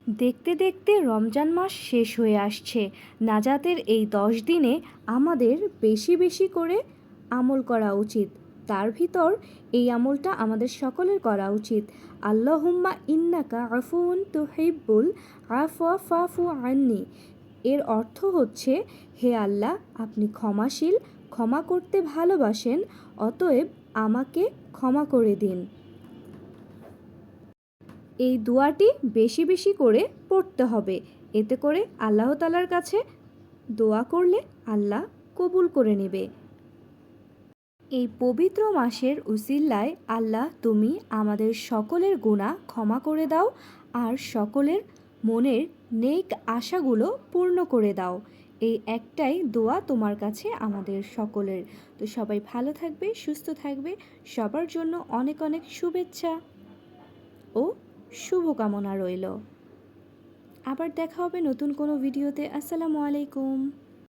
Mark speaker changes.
Speaker 1: দেখতে দেখতে রমজান মাস শেষ হয়ে আসছে। নাজাতের এই 10 দিনে আমাদের বেশি বেশি করে আমল করা উচিত। তার ভিতর এই আমলটা আমাদের সকলের করা উচিত। আল্লাহুম্মা ইন্নাকা আফুউন তুহিব্বুল আফওয়া ফাফু আন্নি। এর অর্থ হচ্ছে, হে আল্লাহ, আপনি ক্ষমাশীল, ক্ষমা করতে ভালোবাসেন, অতএব আমাকে ক্ষমা করে দিন। এই দোয়াটি বেশি বেশি করে পড়তে হবে। এতে করে আল্লাহ তাআলার কাছে দোয়া করলে আল্লাহ কবুল করে নেবে। এই পবিত্র মাসের উসিলায় আল্লাহ, তুমি আমাদের সকলের গুনাহ ক্ষমা করে দাও আর সকলের মনের নেক আশাগুলো পূর্ণ করে দাও। এই একটাই দোয়া তোমার কাছে আমাদের সকলের। তো সবাই ভালো থাকবে, সুস্থ থাকবে। সবার জন্য অনেক অনেক শুভেচ্ছা ও শুভকামনা রইল। আবার দেখা হবে নতুন কোনো ভিডিওতে। আসসালামু আলাইকুম।